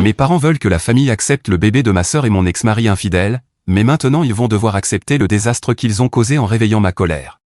Mes parents veulent que la famille accepte le bébé de ma sœur et mon ex-mari infidèle, mais maintenant ils vont devoir accepter le désastre qu'ils ont causé en réveillant ma colère.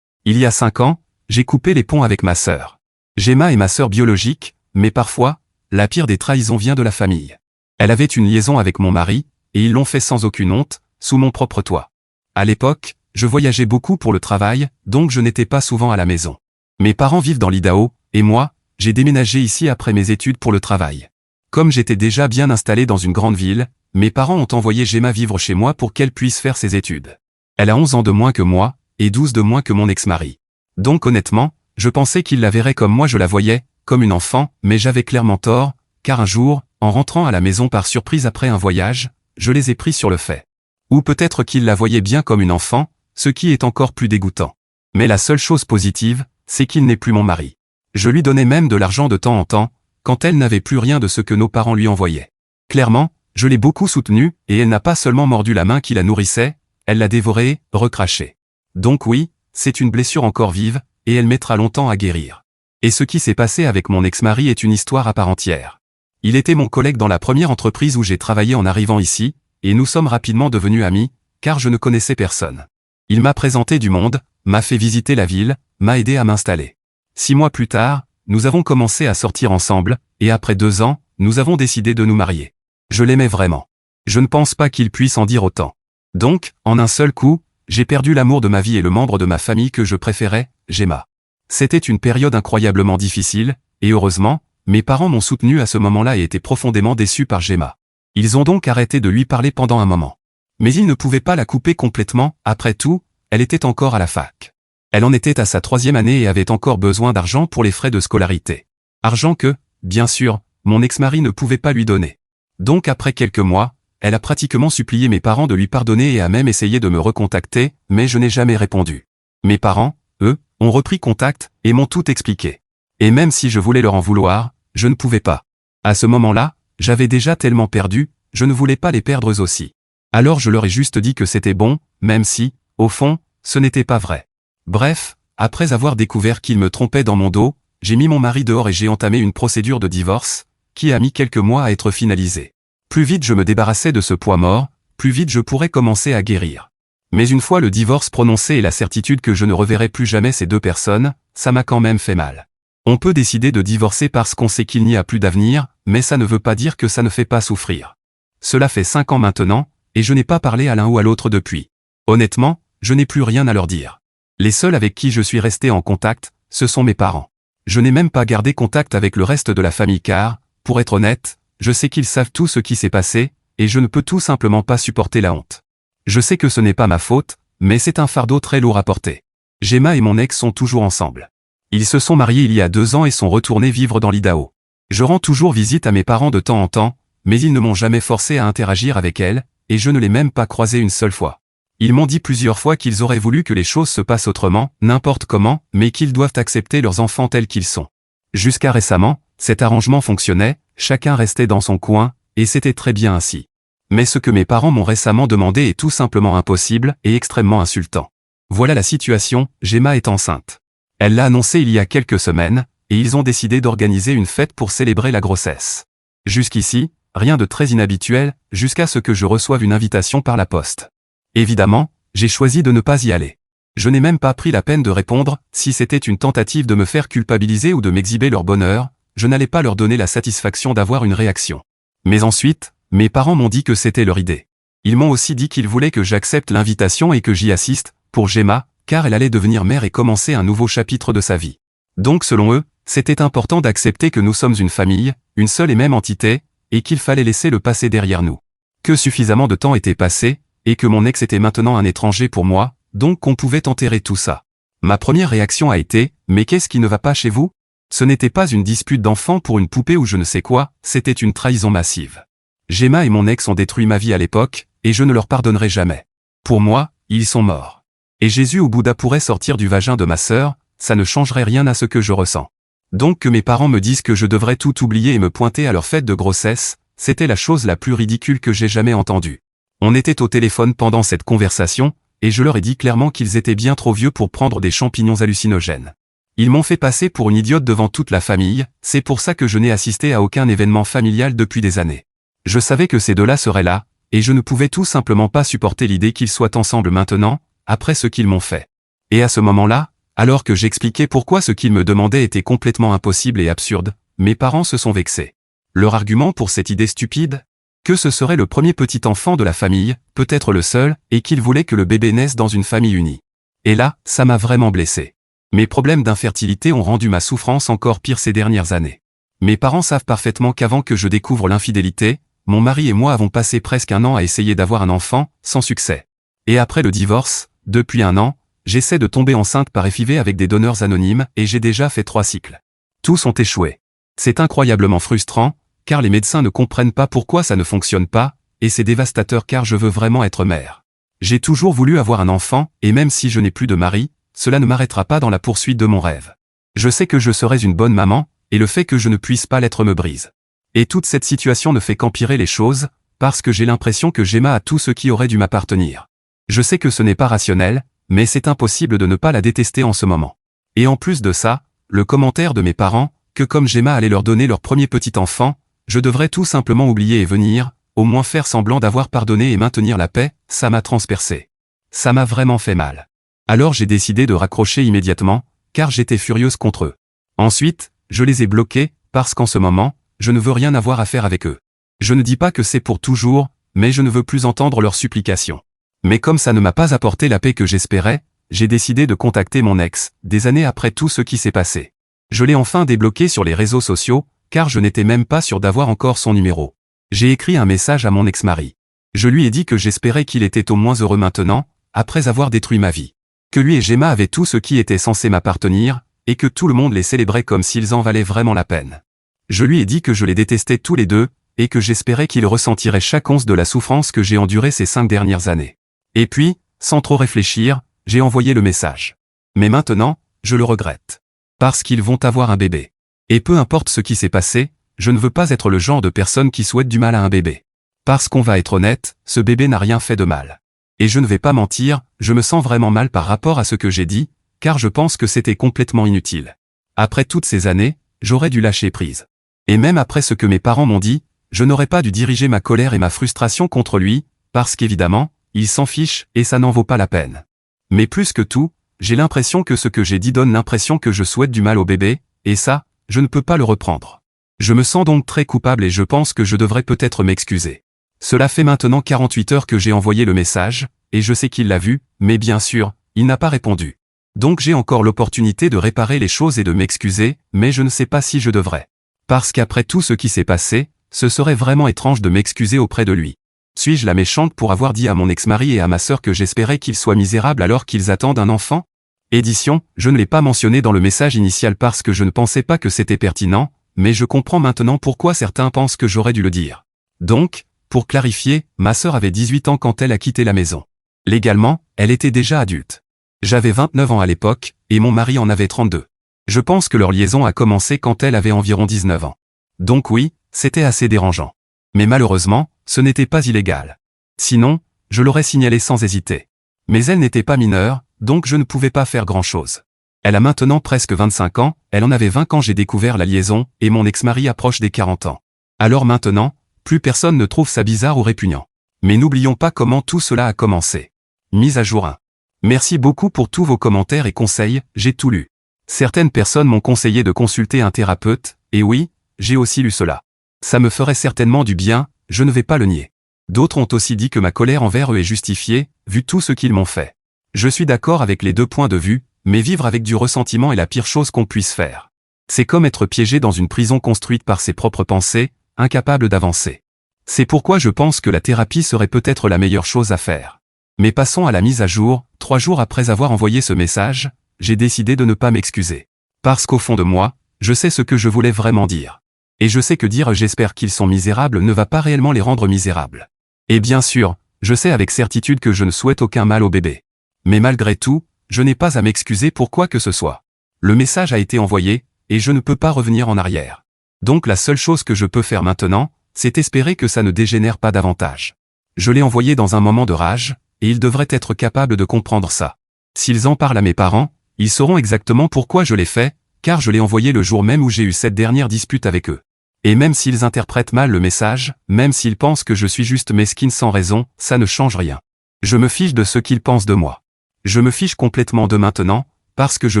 Il y a 5 ans, j'ai coupé les ponts avec ma sœur. Gemma est ma sœur biologique, mais parfois, la pire des trahisons vient de la famille. Elle avait une liaison avec mon mari, et ils l'ont fait sans aucune honte, sous mon propre toit. À l'époque, je voyageais beaucoup pour le travail, donc je n'étais pas souvent à la maison. Mes parents vivent dans l'Idaho, et moi, j'ai déménagé ici après mes études pour le travail. Comme j'étais déjà bien installé dans une grande ville, mes parents ont envoyé Gemma vivre chez moi pour qu'elle puisse faire ses études. Elle a 11 ans de moins que moi, et 12 de moins que mon ex-mari. Donc honnêtement, je pensais qu'ils la verraient comme moi je la voyais, comme une enfant, mais j'avais clairement tort, car un jour, en rentrant à la maison par surprise après un voyage, je les ai pris sur le fait. Ou peut-être qu'ils la voyaient bien comme une enfant, ce qui est encore plus dégoûtant. Mais la seule chose positive, c'est qu'il n'est plus mon mari. Je lui donnais même de l'argent de temps en temps, quand elle n'avait plus rien de ce que nos parents lui envoyaient. Clairement, je l'ai beaucoup soutenue, et elle n'a pas seulement mordu la main qui la nourrissait, elle l'a dévorée, recrachée. Donc oui, c'est une blessure encore vive, et elle mettra longtemps à guérir. Et ce qui s'est passé avec mon ex-mari est une histoire à part entière. Il était mon collègue dans la première entreprise où j'ai travaillé en arrivant ici, et nous sommes rapidement devenus amis, car je ne connaissais personne. Il m'a présenté du monde, m'a fait visiter la ville, m'a aidé à m'installer. 6 mois plus tard, nous avons commencé à sortir ensemble, et après 2 ans, nous avons décidé de nous marier. Je l'aimais vraiment. Je ne pense pas qu'il puisse en dire autant. Donc, en un seul coup, j'ai perdu l'amour de ma vie et le membre de ma famille que je préférais, Gemma. C'était une période incroyablement difficile, et heureusement, mes parents m'ont soutenu à ce moment-là et étaient profondément déçus par Gemma. Ils ont donc arrêté de lui parler pendant un moment. Mais ils ne pouvaient pas la couper complètement, après tout, elle était encore à la fac. Elle en était à sa 3e année et avait encore besoin d'argent pour les frais de scolarité. Argent que, bien sûr, mon ex-mari ne pouvait pas lui donner. Donc après quelques mois, elle a pratiquement supplié mes parents de lui pardonner et a même essayé de me recontacter, mais je n'ai jamais répondu. Mes parents, eux, ont repris contact et m'ont tout expliqué. Et même si je voulais leur en vouloir, je ne pouvais pas. À ce moment-là, j'avais déjà tellement perdu, je ne voulais pas les perdre eux aussi. Alors je leur ai juste dit que c'était bon, même si, au fond, ce n'était pas vrai. Bref, après avoir découvert qu'ils me trompaient dans mon dos, j'ai mis mon mari dehors et j'ai entamé une procédure de divorce, qui a mis quelques mois à être finalisée. Plus vite je me débarrassais de ce poids mort, plus vite je pourrais commencer à guérir. Mais une fois le divorce prononcé et la certitude que je ne reverrai plus jamais ces 2 personnes, ça m'a quand même fait mal. On peut décider de divorcer parce qu'on sait qu'il n'y a plus d'avenir, mais ça ne veut pas dire que ça ne fait pas souffrir. Cela fait 5 ans maintenant, et je n'ai pas parlé à l'un ou à l'autre depuis. Honnêtement, je n'ai plus rien à leur dire. Les seuls avec qui je suis resté en contact, ce sont mes parents. Je n'ai même pas gardé contact avec le reste de la famille car, pour être honnête, je sais qu'ils savent tout ce qui s'est passé, et je ne peux tout simplement pas supporter la honte. Je sais que ce n'est pas ma faute, mais c'est un fardeau très lourd à porter. Gemma et mon ex sont toujours ensemble. Ils se sont mariés il y a 2 ans et sont retournés vivre dans l'Idaho. Je rends toujours visite à mes parents de temps en temps, mais ils ne m'ont jamais forcé à interagir avec elle, et je ne l'ai même pas croisée une seule fois. Ils m'ont dit plusieurs fois qu'ils auraient voulu que les choses se passent autrement, n'importe comment, mais qu'ils doivent accepter leurs enfants tels qu'ils sont. Jusqu'à récemment, cet arrangement fonctionnait, chacun restait dans son coin, et c'était très bien ainsi. Mais ce que mes parents m'ont récemment demandé est tout simplement impossible et extrêmement insultant. Voilà la situation, Gemma est enceinte. Elle l'a annoncé il y a quelques semaines, et ils ont décidé d'organiser une fête pour célébrer la grossesse. Jusqu'ici, rien de très inhabituel, jusqu'à ce que je reçoive une invitation par la poste. Évidemment, j'ai choisi de ne pas y aller. Je n'ai même pas pris la peine de répondre, si c'était une tentative de me faire culpabiliser ou de m'exhiber leur bonheur, je n'allais pas leur donner la satisfaction d'avoir une réaction. Mais ensuite, mes parents m'ont dit que c'était leur idée. Ils m'ont aussi dit qu'ils voulaient que j'accepte l'invitation et que j'y assiste, pour Gemma, car elle allait devenir mère et commencer un nouveau chapitre de sa vie. Donc selon eux, c'était important d'accepter que nous sommes une famille, une seule et même entité, et qu'il fallait laisser le passé derrière nous. Que suffisamment de temps était passé, et que mon ex était maintenant un étranger pour moi, donc qu'on pouvait enterrer tout ça. Ma première réaction a été « Mais qu'est-ce qui ne va pas chez vous ?» Ce n'était pas une dispute d'enfant pour une poupée ou je ne sais quoi, c'était une trahison massive. Gemma et mon ex ont détruit ma vie à l'époque, et je ne leur pardonnerai jamais. Pour moi, ils sont morts. Et Jésus ou Bouddha pourraient sortir du vagin de ma sœur, ça ne changerait rien à ce que je ressens. Donc que mes parents me disent que je devrais tout oublier et me pointer à leur fête de grossesse, c'était la chose la plus ridicule que j'ai jamais entendue. On était au téléphone pendant cette conversation, et je leur ai dit clairement qu'ils étaient bien trop vieux pour prendre des champignons hallucinogènes. Ils m'ont fait passer pour une idiote devant toute la famille, c'est pour ça que je n'ai assisté à aucun événement familial depuis des années. Je savais que ces deux-là seraient là, et je ne pouvais tout simplement pas supporter l'idée qu'ils soient ensemble maintenant, après ce qu'ils m'ont fait. Et à ce moment-là, alors que j'expliquais pourquoi ce qu'ils me demandaient était complètement impossible et absurde, mes parents se sont vexés. Leur argument pour cette idée stupide? Que ce serait le premier petit enfant de la famille, peut-être le seul, et qu'ils voulaient que le bébé naisse dans une famille unie. Et là, ça m'a vraiment blessé. Mes problèmes d'infertilité ont rendu ma souffrance encore pire ces dernières années. Mes parents savent parfaitement qu'avant que je découvre l'infidélité, mon mari et moi avons passé presque un an à essayer d'avoir un enfant, sans succès. Et après le divorce, depuis un an, j'essaie de tomber enceinte par FIV avec des donneurs anonymes et j'ai déjà fait 3 cycles. Tous ont échoué. C'est incroyablement frustrant, car les médecins ne comprennent pas pourquoi ça ne fonctionne pas, et c'est dévastateur car je veux vraiment être mère. J'ai toujours voulu avoir un enfant, et même si je n'ai plus de mari, cela ne m'arrêtera pas dans la poursuite de mon rêve. Je sais que je serai une bonne maman, et le fait que je ne puisse pas l'être me brise. Et toute cette situation ne fait qu'empirer les choses, parce que j'ai l'impression que j'aime à tout ce qui aurait dû m'appartenir. Je sais que ce n'est pas rationnel, mais c'est impossible de ne pas la détester en ce moment. Et en plus de ça, le commentaire de mes parents, que comme Gemma allait leur donner leur premier petit enfant, je devrais tout simplement oublier et venir, au moins faire semblant d'avoir pardonné et maintenir la paix, ça m'a transpercé. Ça m'a vraiment fait mal. Alors j'ai décidé de raccrocher immédiatement, car j'étais furieuse contre eux. Ensuite, je les ai bloqués, parce qu'en ce moment, je ne veux rien avoir à faire avec eux. Je ne dis pas que c'est pour toujours, mais je ne veux plus entendre leurs supplications. Mais comme ça ne m'a pas apporté la paix que j'espérais, j'ai décidé de contacter mon ex, des années après tout ce qui s'est passé. Je l'ai enfin débloqué sur les réseaux sociaux, car je n'étais même pas sûr d'avoir encore son numéro. J'ai écrit un message à mon ex-mari. Je lui ai dit que j'espérais qu'il était au moins heureux maintenant, après avoir détruit ma vie. Que lui et Gemma avaient tout ce qui était censé m'appartenir, et que tout le monde les célébrait comme s'ils en valaient vraiment la peine. Je lui ai dit que je les détestais tous les deux, et que j'espérais qu'ils ressentiraient chaque once de la souffrance que j'ai endurée ces 5 dernières années. Et puis, sans trop réfléchir, j'ai envoyé le message. Mais maintenant, je le regrette. Parce qu'ils vont avoir un bébé. Et peu importe ce qui s'est passé, je ne veux pas être le genre de personne qui souhaite du mal à un bébé. Parce qu'on va être honnête, ce bébé n'a rien fait de mal. Et je ne vais pas mentir, je me sens vraiment mal par rapport à ce que j'ai dit, car je pense que c'était complètement inutile. Après toutes ces années, j'aurais dû lâcher prise. Et même après ce que mes parents m'ont dit, je n'aurais pas dû diriger ma colère et ma frustration contre lui, parce qu'évidemment, il s'en fiche et ça n'en vaut pas la peine. Mais plus que tout, j'ai l'impression que ce que j'ai dit donne l'impression que je souhaite du mal au bébé, et ça, je ne peux pas le reprendre. Je me sens donc très coupable et je pense que je devrais peut-être m'excuser. Cela fait maintenant 48 heures que j'ai envoyé le message, et je sais qu'il l'a vu, mais bien sûr, il n'a pas répondu. Donc j'ai encore l'opportunité de réparer les choses et de m'excuser, mais je ne sais pas si je devrais. Parce qu'après tout ce qui s'est passé, ce serait vraiment étrange de m'excuser auprès de lui. Suis-je la méchante pour avoir dit à mon ex-mari et à ma sœur que j'espérais qu'ils soient misérables alors qu'ils attendent un enfant? Édition, je ne l'ai pas mentionné dans le message initial parce que je ne pensais pas que c'était pertinent, mais je comprends maintenant pourquoi certains pensent que j'aurais dû le dire. Donc, pour clarifier, ma sœur avait 18 ans quand elle a quitté la maison. Légalement, elle était déjà adulte. J'avais 29 ans à l'époque, et mon mari en avait 32. Je pense que leur liaison a commencé quand elle avait environ 19 ans. Donc oui, c'était assez dérangeant. Mais malheureusement, ce n'était pas illégal. Sinon, je l'aurais signalé sans hésiter. Mais elle n'était pas mineure, donc je ne pouvais pas faire grand-chose. Elle a maintenant presque 25 ans, elle en avait 20 quand j'ai découvert la liaison, et mon ex-mari approche des 40 ans. Alors maintenant, plus personne ne trouve ça bizarre ou répugnant. Mais n'oublions pas comment tout cela a commencé. Mise à jour 1. Merci beaucoup pour tous vos commentaires et conseils, j'ai tout lu. Certaines personnes m'ont conseillé de consulter un thérapeute, et oui, j'ai aussi lu cela. Ça me ferait certainement du bien, je ne vais pas le nier. D'autres ont aussi dit que ma colère envers eux est justifiée, vu tout ce qu'ils m'ont fait. Je suis d'accord avec les deux points de vue, mais vivre avec du ressentiment est la pire chose qu'on puisse faire. C'est comme être piégé dans une prison construite par ses propres pensées, incapable d'avancer. C'est pourquoi je pense que la thérapie serait peut-être la meilleure chose à faire. Mais passons à la mise à jour. 3 jours après avoir envoyé ce message, j'ai décidé de ne pas m'excuser. Parce qu'au fond de moi, je sais ce que je voulais vraiment dire. Et je sais que dire « j'espère qu'ils sont misérables » ne va pas réellement les rendre misérables. Et bien sûr, je sais avec certitude que je ne souhaite aucun mal au bébé. Mais malgré tout, je n'ai pas à m'excuser pour quoi que ce soit. Le message a été envoyé, et je ne peux pas revenir en arrière. Donc la seule chose que je peux faire maintenant, c'est espérer que ça ne dégénère pas davantage. Je l'ai envoyé dans un moment de rage, et ils devraient être capables de comprendre ça. S'ils en parlent à mes parents, Ils sauront exactement pourquoi je l'ai fait, car je l'ai envoyé le jour même où j'ai eu cette dernière dispute avec eux. Et même s'ils interprètent mal le message, même s'ils pensent que je suis juste mesquine sans raison, ça ne change rien. Je me fiche de ce qu'ils pensent de moi. Je me fiche complètement de maintenant, parce que je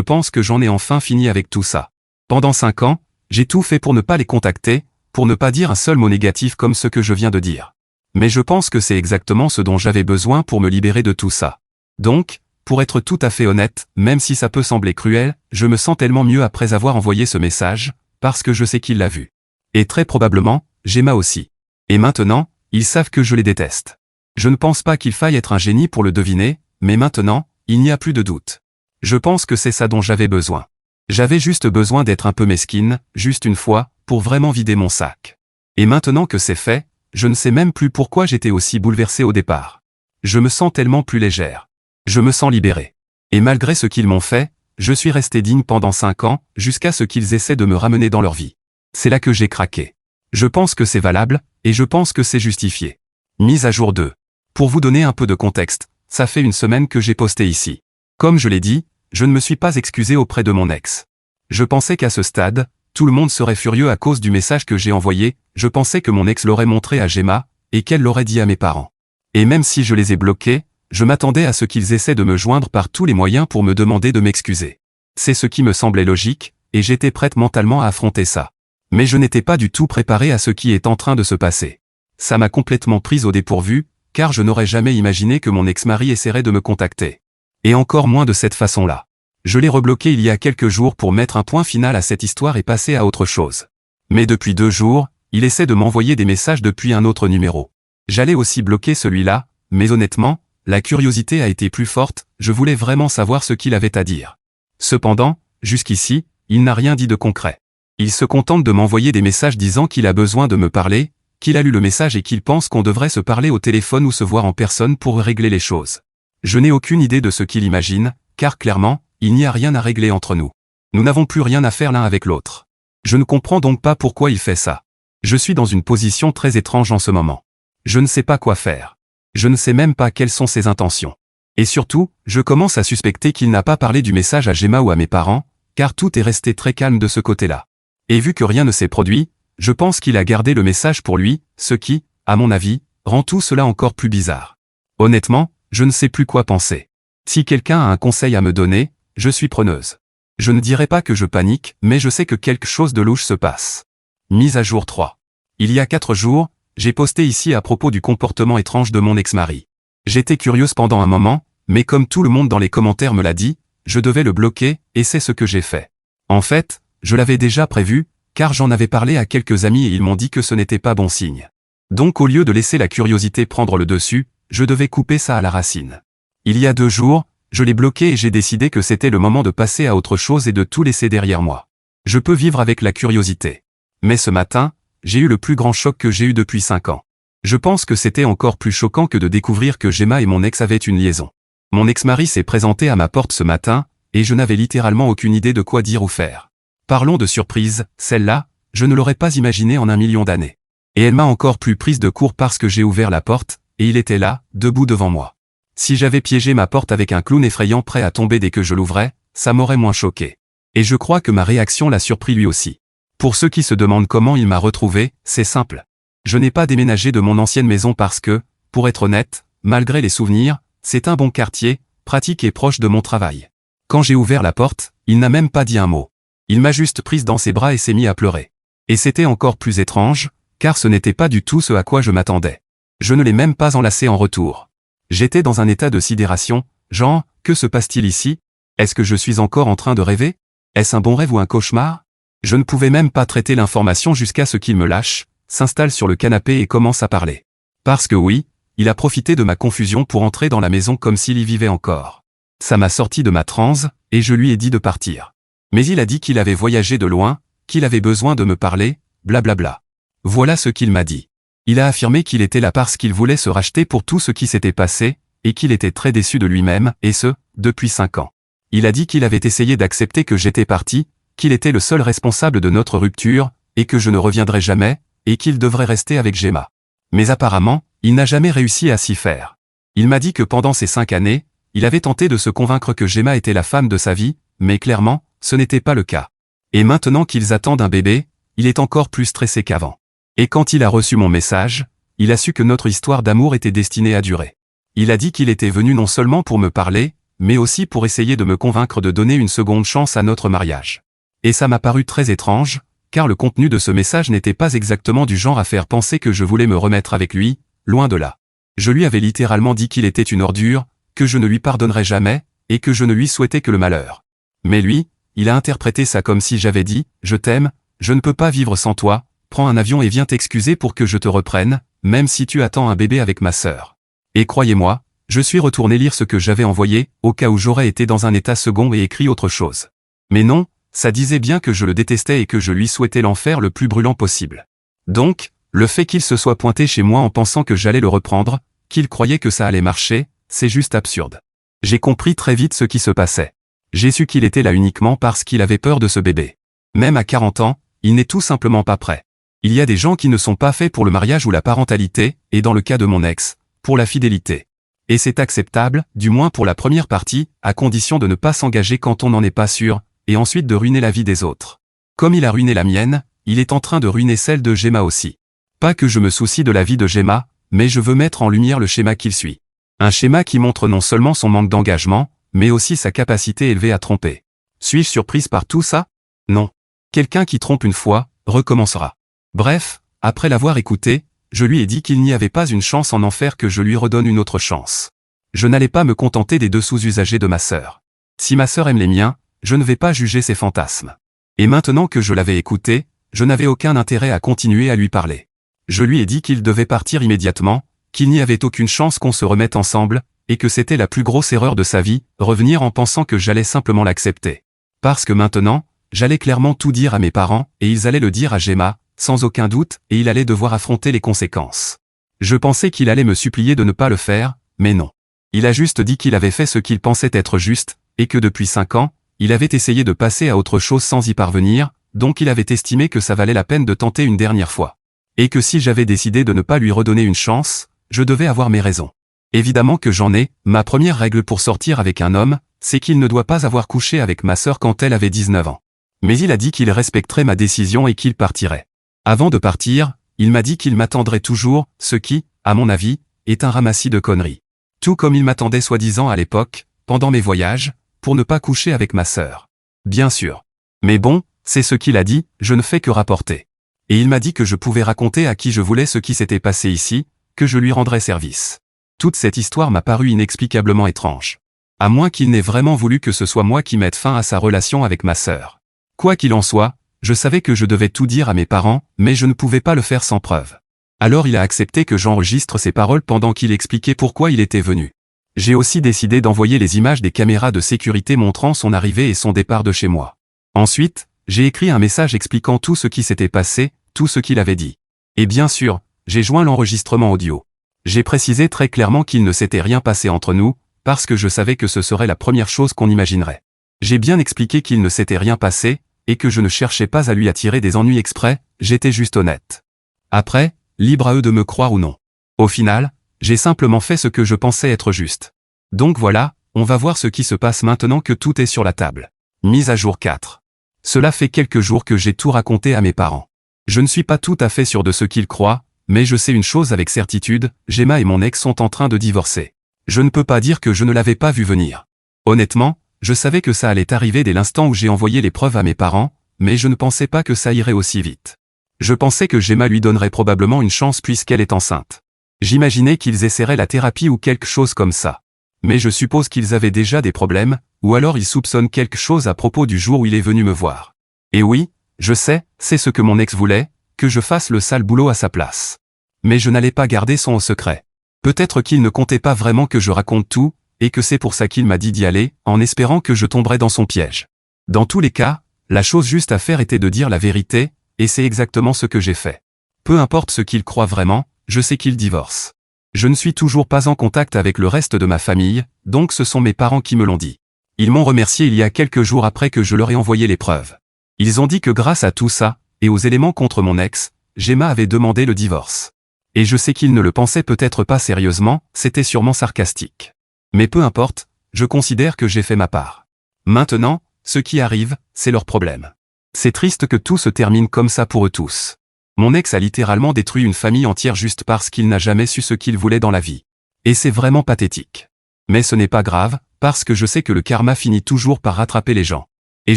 pense que j'en ai enfin fini avec tout ça. Pendant 5 ans, j'ai tout fait pour ne pas les contacter, pour ne pas dire un seul mot négatif comme ce que je viens de dire. Mais je pense que c'est exactement ce dont j'avais besoin pour me libérer de tout ça. Donc, pour être tout à fait honnête, même si ça peut sembler cruel, je me sens tellement mieux après avoir envoyé ce message, parce que je sais qu'il l'a vu. Et très probablement, Gemma aussi. Et maintenant, ils savent que je les déteste. Je ne pense pas qu'il faille être un génie pour le deviner, mais maintenant, il n'y a plus de doute. Je pense que c'est ça dont j'avais besoin. J'avais juste besoin d'être un peu mesquine, juste une fois, pour vraiment vider mon sac. Et maintenant que c'est fait, je ne sais même plus pourquoi j'étais aussi bouleversée au départ. Je me sens tellement plus légère. Je me sens libérée. Et malgré ce qu'ils m'ont fait, je suis restée digne pendant 5 ans, jusqu'à ce qu'ils essaient de me ramener dans leur vie. C'est là que j'ai craqué. Je pense que c'est valable, et je pense que c'est justifié. Mise à jour 2. Pour vous donner un peu de contexte, ça fait une semaine que j'ai posté ici. Comme je l'ai dit, je ne me suis pas excusé auprès de mon ex. Je pensais qu'à ce stade, tout le monde serait furieux à cause du message que j'ai envoyé, je pensais que mon ex l'aurait montré à Gemma, et qu'elle l'aurait dit à mes parents. Et même si je les ai bloqués, je m'attendais à ce qu'ils essaient de me joindre par tous les moyens pour me demander de m'excuser. C'est ce qui me semblait logique, et j'étais prête mentalement à affronter ça. Mais je n'étais pas du tout préparée à ce qui est en train de se passer. Ça m'a complètement prise au dépourvu, car je n'aurais jamais imaginé que mon ex-mari essaierait de me contacter. Et encore moins de cette façon-là. Je l'ai rebloqué il y a quelques jours pour mettre un point final à cette histoire et passer à autre chose. Mais depuis 2 jours, il essaie de m'envoyer des messages depuis un autre numéro. J'allais aussi bloquer celui-là, mais honnêtement, la curiosité a été plus forte, je voulais vraiment savoir ce qu'il avait à dire. Cependant, jusqu'ici, il n'a rien dit de concret. Il se contente de m'envoyer des messages disant qu'il a besoin de me parler, qu'il a lu le message et qu'il pense qu'on devrait se parler au téléphone ou se voir en personne pour régler les choses. Je n'ai aucune idée de ce qu'il imagine, car clairement, il n'y a rien à régler entre nous. Nous n'avons plus rien à faire l'un avec l'autre. Je ne comprends donc pas pourquoi il fait ça. Je suis dans une position très étrange en ce moment. Je ne sais pas quoi faire. Je ne sais même pas quelles sont ses intentions. Et surtout, je commence à suspecter qu'il n'a pas parlé du message à Gemma ou à mes parents, car tout est resté très calme de ce côté-là. Et vu que rien ne s'est produit, je pense qu'il a gardé le message pour lui, ce qui, à mon avis, rend tout cela encore plus bizarre. Honnêtement, je ne sais plus quoi penser. Si quelqu'un a un conseil à me donner, je suis preneuse. Je ne dirais pas que je panique, mais je sais que quelque chose de louche se passe. Mise à jour 3. Il y a 4 jours, j'ai posté ici à propos du comportement étrange de mon ex-mari. J'étais curieuse pendant un moment, mais comme tout le monde dans les commentaires me l'a dit, je devais le bloquer, et c'est ce que j'ai fait. En fait, je l'avais déjà prévu, car j'en avais parlé à quelques amis et ils m'ont dit que ce n'était pas bon signe. Donc au lieu de laisser la curiosité prendre le dessus, je devais couper ça à la racine. Il y a 2 jours, je l'ai bloqué et j'ai décidé que c'était le moment de passer à autre chose et de tout laisser derrière moi. Je peux vivre avec la curiosité. Mais ce matin, j'ai eu le plus grand choc que j'ai eu depuis 5 ans. Je pense que c'était encore plus choquant que de découvrir que Gemma et mon ex avaient une liaison. Mon ex-mari s'est présenté à ma porte ce matin, et je n'avais littéralement aucune idée de quoi dire ou faire. Parlons de surprise, celle-là, je ne l'aurais pas imaginée en 1 million d'années. Et elle m'a encore plus prise de court parce que j'ai ouvert la porte, et il était là, debout devant moi. Si j'avais piégé ma porte avec un clown effrayant prêt à tomber dès que je l'ouvrais, ça m'aurait moins choqué. Et je crois que ma réaction l'a surpris lui aussi. Pour ceux qui se demandent comment il m'a retrouvé, c'est simple. Je n'ai pas déménagé de mon ancienne maison parce que, pour être honnête, malgré les souvenirs, c'est un bon quartier, pratique et proche de mon travail. Quand j'ai ouvert la porte, il n'a même pas dit un mot. Il m'a juste prise dans ses bras et s'est mis à pleurer. Et c'était encore plus étrange, car ce n'était pas du tout ce à quoi je m'attendais. Je ne l'ai même pas enlacé en retour. J'étais dans un état de sidération, genre, que se passe-t-il ici? Est-ce que je suis encore en train de rêver? Est-ce un bon rêve ou un cauchemar? Je ne pouvais même pas traiter l'information jusqu'à ce qu'il me lâche, s'installe sur le canapé et commence à parler. Parce que oui, il a profité de ma confusion pour entrer dans la maison comme s'il y vivait encore. Ça m'a sorti de ma transe, et je lui ai dit de partir. Mais il a dit qu'il avait voyagé de loin, qu'il avait besoin de me parler, blablabla. Voilà ce qu'il m'a dit. Il a affirmé qu'il était là parce qu'il voulait se racheter pour tout ce qui s'était passé, et qu'il était très déçu de lui-même, et ce, depuis 5 ans. Il a dit qu'il avait essayé d'accepter que j'étais parti, qu'il était le seul responsable de notre rupture, et que je ne reviendrais jamais, et qu'il devrait rester avec Gemma. Mais apparemment, il n'a jamais réussi à s'y faire. Il m'a dit que pendant ces 5 années, il avait tenté de se convaincre que Gemma était la femme de sa vie, mais clairement, ce n'était pas le cas. Et maintenant qu'ils attendent un bébé, il est encore plus stressé qu'avant. Et quand il a reçu mon message, il a su que notre histoire d'amour était destinée à durer. Il a dit qu'il était venu non seulement pour me parler, mais aussi pour essayer de me convaincre de donner une seconde chance à notre mariage. Et ça m'a paru très étrange, car le contenu de ce message n'était pas exactement du genre à faire penser que je voulais me remettre avec lui, loin de là. Je lui avais littéralement dit qu'il était une ordure, que je ne lui pardonnerais jamais, et que je ne lui souhaitais que le malheur. Mais lui, il a interprété ça comme si j'avais dit « Je t'aime, je ne peux pas vivre sans toi, prends un avion et viens t'excuser pour que je te reprenne, même si tu attends un bébé avec ma sœur. » Et croyez-moi, je suis retourné lire ce que j'avais envoyé, au cas où j'aurais été dans un état second et écrit autre chose. Mais non, ça disait bien que je le détestais et que je lui souhaitais l'enfer le plus brûlant possible. Donc, le fait qu'il se soit pointé chez moi en pensant que j'allais le reprendre, qu'il croyait que ça allait marcher, c'est juste absurde. J'ai compris très vite ce qui se passait. J'ai su qu'il était là uniquement parce qu'il avait peur de ce bébé. Même à 40 ans, il n'est tout simplement pas prêt. Il y a des gens qui ne sont pas faits pour le mariage ou la parentalité, et dans le cas de mon ex, pour la fidélité. Et c'est acceptable, du moins pour la première partie, à condition de ne pas s'engager quand on n'en est pas sûr, et ensuite de ruiner la vie des autres. Comme il a ruiné la mienne, il est en train de ruiner celle de Gemma aussi. Pas que je me soucie de la vie de Gemma, mais je veux mettre en lumière le schéma qu'il suit. Un schéma qui montre non seulement son manque d'engagement, mais aussi sa capacité élevée à tromper. Suis-je surprise par tout ça? Non. Quelqu'un qui trompe une fois, recommencera. Bref, après l'avoir écouté, je lui ai dit qu'il n'y avait pas une chance en enfer que je lui redonne une autre chance. Je n'allais pas me contenter des dessous usagés de ma sœur. Si ma sœur aime les miens, je ne vais pas juger ses fantasmes. Et maintenant que je l'avais écouté, je n'avais aucun intérêt à continuer à lui parler. Je lui ai dit qu'il devait partir immédiatement, qu'il n'y avait aucune chance qu'on se remette ensemble, et que c'était la plus grosse erreur de sa vie, revenir en pensant que j'allais simplement l'accepter. Parce que maintenant, j'allais clairement tout dire à mes parents, et ils allaient le dire à Gemma, sans aucun doute, et il allait devoir affronter les conséquences. Je pensais qu'il allait me supplier de ne pas le faire, mais non. Il a juste dit qu'il avait fait ce qu'il pensait être juste, et que depuis 5 ans, il avait essayé de passer à autre chose sans y parvenir, donc il avait estimé que ça valait la peine de tenter une dernière fois. Et que si j'avais décidé de ne pas lui redonner une chance, je devais avoir mes raisons. Évidemment que j'en ai, ma première règle pour sortir avec un homme, c'est qu'il ne doit pas avoir couché avec ma sœur quand elle avait 19 ans. Mais il a dit qu'il respecterait ma décision et qu'il partirait. Avant de partir, il m'a dit qu'il m'attendrait toujours, ce qui, à mon avis, est un ramassis de conneries. Tout comme il m'attendait soi-disant à l'époque, pendant mes voyages, pour ne pas coucher avec ma sœur. Bien sûr. Mais bon, c'est ce qu'il a dit, je ne fais que rapporter. Et il m'a dit que je pouvais raconter à qui je voulais ce qui s'était passé ici, que je lui rendrais service. Toute cette histoire m'a paru inexplicablement étrange. À moins qu'il n'ait vraiment voulu que ce soit moi qui mette fin à sa relation avec ma sœur. Quoi qu'il en soit, je savais que je devais tout dire à mes parents, mais je ne pouvais pas le faire sans preuve. Alors il a accepté que j'enregistre ses paroles pendant qu'il expliquait pourquoi il était venu. J'ai aussi décidé d'envoyer les images des caméras de sécurité montrant son arrivée et son départ de chez moi. Ensuite, j'ai écrit un message expliquant tout ce qui s'était passé, tout ce qu'il avait dit. Et bien sûr, j'ai joint l'enregistrement audio. J'ai précisé très clairement qu'il ne s'était rien passé entre nous, parce que je savais que ce serait la première chose qu'on imaginerait. J'ai bien expliqué qu'il ne s'était rien passé, et que je ne cherchais pas à lui attirer des ennuis exprès, j'étais juste honnête. Après, libre à eux de me croire ou non. Au final, j'ai simplement fait ce que je pensais être juste. Donc voilà, on va voir ce qui se passe maintenant que tout est sur la table. Mise à jour 4. Cela fait quelques jours que j'ai tout raconté à mes parents. Je ne suis pas tout à fait sûr de ce qu'ils croient, mais je sais une chose avec certitude, Gemma et mon ex sont en train de divorcer. Je ne peux pas dire que je ne l'avais pas vu venir. Honnêtement, je savais que ça allait arriver dès l'instant où j'ai envoyé les preuves à mes parents, mais je ne pensais pas que ça irait aussi vite. Je pensais que Gemma lui donnerait probablement une chance puisqu'elle est enceinte. J'imaginais qu'ils essaieraient la thérapie ou quelque chose comme ça. Mais je suppose qu'ils avaient déjà des problèmes, ou alors ils soupçonnent quelque chose à propos du jour où il est venu me voir. Et oui, je sais, c'est ce que mon ex voulait, que je fasse le sale boulot à sa place. Mais je n'allais pas garder son secret. Peut-être qu'il ne comptait pas vraiment que je raconte tout, et que c'est pour ça qu'il m'a dit d'y aller, en espérant que je tomberais dans son piège. Dans tous les cas, la chose juste à faire était de dire la vérité, et c'est exactement ce que j'ai fait. Peu importe ce qu'il croit vraiment, je sais qu'il divorce. Je ne suis toujours pas en contact avec le reste de ma famille, donc ce sont mes parents qui me l'ont dit. Ils m'ont remercié il y a quelques jours après que je leur ai envoyé les preuves. Ils ont dit que grâce à tout ça, et aux éléments contre mon ex, Gemma avait demandé le divorce. Et je sais qu'ils ne le pensaient peut-être pas sérieusement, c'était sûrement sarcastique. Mais peu importe, je considère que j'ai fait ma part. Maintenant, Ce qui arrive, c'est leur problème. C'est triste que tout se termine comme ça pour eux tous. Mon ex a littéralement détruit une famille entière juste parce qu'il n'a jamais su ce qu'il voulait dans la vie. Et c'est vraiment pathétique. Mais ce n'est pas grave, parce que je sais que le karma finit toujours par rattraper les gens. Et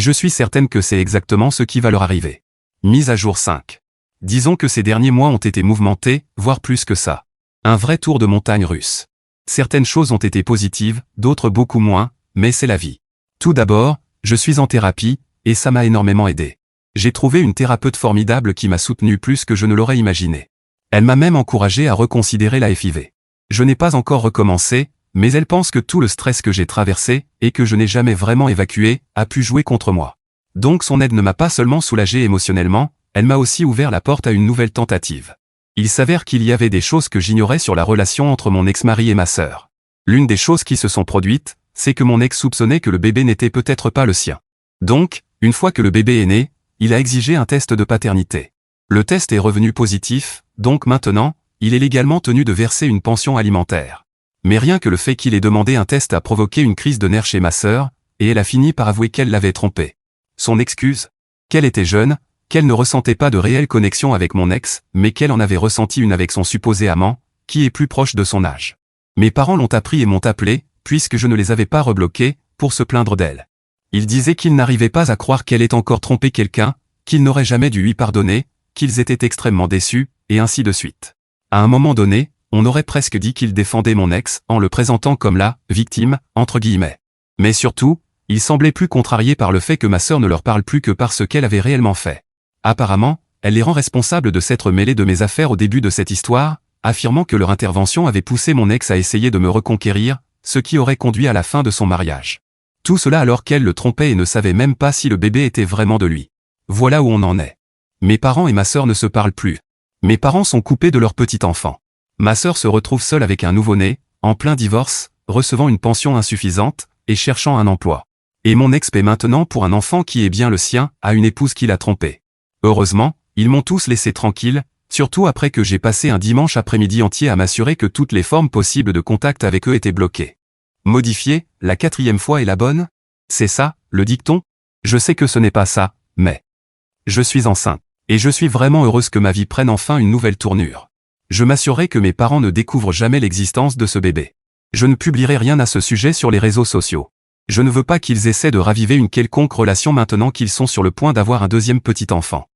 je suis certaine que c'est exactement ce qui va leur arriver. Mise à jour 5. Disons que ces derniers mois ont été mouvementés, voire plus que ça. Un vrai tour de montagne russe. Certaines choses ont été positives, d'autres beaucoup moins, mais c'est la vie. Tout d'abord, je suis en thérapie, et ça m'a énormément aidé. J'ai trouvé une thérapeute formidable qui m'a soutenu plus que je ne l'aurais imaginé. Elle m'a même encouragé à reconsidérer la FIV. Je n'ai pas encore recommencé, mais elle pense que tout le stress que j'ai traversé, et que je n'ai jamais vraiment évacué, a pu jouer contre moi. Donc son aide ne m'a pas seulement soulagé émotionnellement, elle m'a aussi ouvert la porte à une nouvelle tentative. Il s'avère qu'il y avait des choses que j'ignorais sur la relation entre mon ex-mari et ma sœur. L'une des choses qui se sont produites, c'est que mon ex soupçonnait que le bébé n'était peut-être pas le sien. Donc, une fois que le bébé est né, il a exigé un test de paternité. Le test est revenu positif, donc maintenant, il est légalement tenu de verser une pension alimentaire. Mais rien que le fait qu'il ait demandé un test a provoqué une crise de nerfs chez ma sœur, et elle a fini par avouer qu'elle l'avait trompé. Son excuse? Qu'elle était jeune, qu'elle ne ressentait pas de réelle connexion avec mon ex, mais qu'elle en avait ressenti une avec son supposé amant, qui est plus proche de son âge. Mes parents l'ont appris et m'ont appelé, puisque je ne les avais pas rebloqués, pour se plaindre d'elle. Ils disaient qu'ils n'arrivaient pas à croire qu'elle ait encore trompé quelqu'un, qu'ils n'auraient jamais dû lui pardonner, qu'ils étaient extrêmement déçus, et ainsi de suite. À un moment donné, on aurait presque dit qu'ils défendaient mon ex en le présentant comme la « victime », entre guillemets. Mais surtout, ils semblaient plus contrariés par le fait que ma sœur ne leur parle plus que par ce qu'elle avait réellement fait. Apparemment, elle les rend responsables de s'être mêlés de mes affaires au début de cette histoire, affirmant que leur intervention avait poussé mon ex à essayer de me reconquérir, ce qui aurait conduit à la fin de son mariage. Tout cela alors qu'elle le trompait et ne savait même pas si le bébé était vraiment de lui. Voilà où on en est. Mes parents et ma sœur ne se parlent plus. Mes parents sont coupés de leur petit enfant. Ma sœur se retrouve seule avec un nouveau-né, en plein divorce, recevant une pension insuffisante, et cherchant un emploi. Et mon ex paie maintenant pour un enfant qui est bien le sien, à une épouse qui l'a trompé. Heureusement, ils m'ont tous laissé tranquille, surtout après que j'ai passé un dimanche après-midi entier à m'assurer que toutes les formes possibles de contact avec eux étaient bloquées. Modifier, la 4e fois est la bonne? C'est ça, le dicton? Je sais que ce n'est pas ça, mais... Je suis enceinte, et je suis vraiment heureuse que ma vie prenne enfin une nouvelle tournure. Je m'assurerai que mes parents ne découvrent jamais l'existence de ce bébé. Je ne publierai rien à ce sujet sur les réseaux sociaux. Je ne veux pas qu'ils essaient de raviver une quelconque relation maintenant qu'ils sont sur le point d'avoir un deuxième petit enfant.